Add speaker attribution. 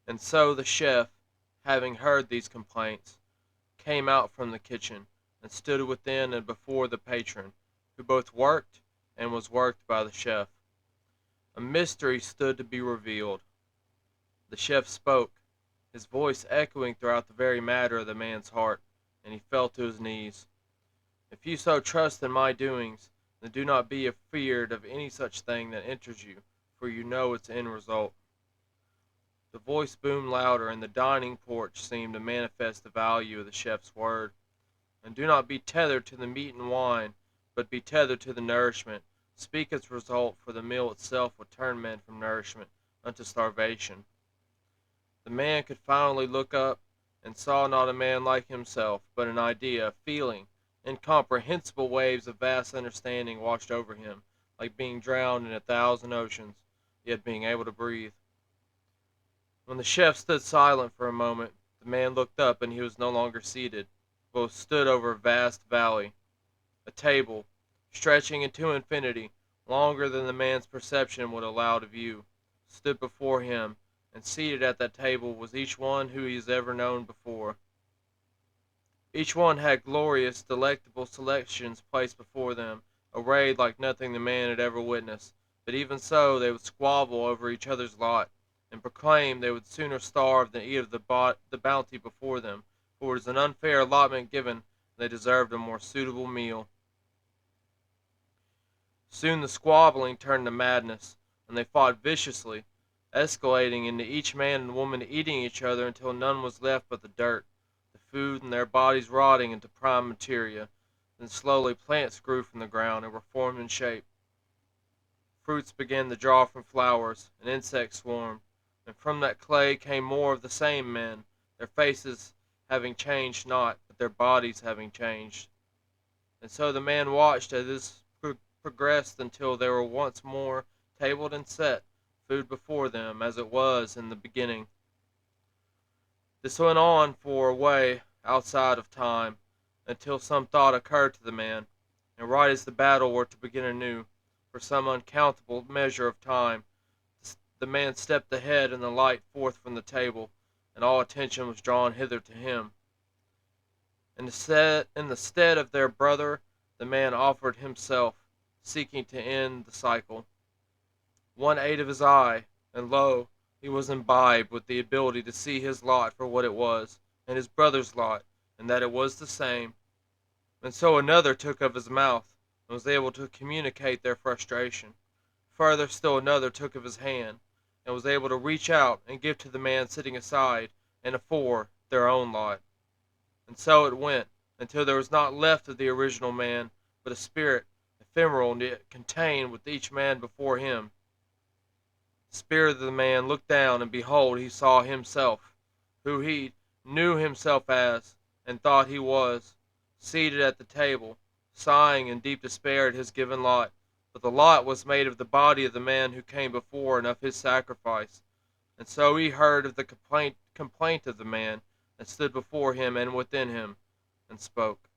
Speaker 1: And so the chef, having heard these complaints, came out from the kitchen, and stood within and before the patron, who both worked and was worked by the chef. A mystery stood to be revealed. The chef spoke, his voice echoing throughout the very matter of the man's heart, and he fell to his knees. If you so trust in my doings, then do not be afeard of any such thing that enters you, for you know its end result. The voice boomed louder, and the dining porch seemed to manifest the value of the chef's word. And do not be tethered to the meat and wine, but be tethered to the nourishment. Speak its result, for the meal itself would turn men from nourishment unto starvation. The man could finally look up, and saw not a man like himself, but an idea, a feeling. Incomprehensible waves of vast understanding washed over him, like being drowned in 1,000 oceans, yet being able to breathe. When the chef stood silent for a moment, the man looked up, and he was no longer seated, but stood over a vast valley. A table, stretching into infinity, longer than the man's perception would allow to view, stood before him, and seated at that table was each one who he has ever known before. Each one had glorious, delectable selections placed before them, arrayed like nothing the man had ever witnessed, but even so they would squabble over each other's lot, and proclaim they would sooner starve than eat of the bounty before them, for it was an unfair allotment given, and they deserved a more suitable meal. Soon the squabbling turned to madness, and they fought viciously, escalating into each man and woman eating each other until none was left but the dirt, the food, and their bodies rotting into prime materia. Then slowly plants grew from the ground and were formed in shape. Fruits began to draw from flowers, and insects swarmed, and from that clay came more of the same men, their faces having changed not, but their bodies having changed. And so the man watched as this progressed until they were once more tabled and set, food before them as it was in the beginning. This went on for a way outside of time, until some thought occurred to the man, and right as the battle were to begin anew, for some uncountable measure of time, the man stepped ahead in the light forth from the table, and all attention was drawn hither to him. In the stead of their brother, the man offered himself, seeking to end the cycle. One ate of his eye, and lo, he was imbibed with the ability to see his lot for what it was, and his brother's lot, and that it was the same. And so another took of his mouth, and was able to communicate their frustration. Further still another took of his hand, and was able to reach out and give to the man sitting aside, and afore, their own lot. And so it went, until there was not left of the original man, but a spirit, ephemeral yet contained with each man before him. The spirit of the man looked down, and behold he saw himself, who he knew himself as, and thought he was, seated at the table, sighing in deep despair at his given lot. But the lot was made of the body of the man who came before, and of his sacrifice. And so he heard of the complaint of the man that stood before him and within him, and spoke.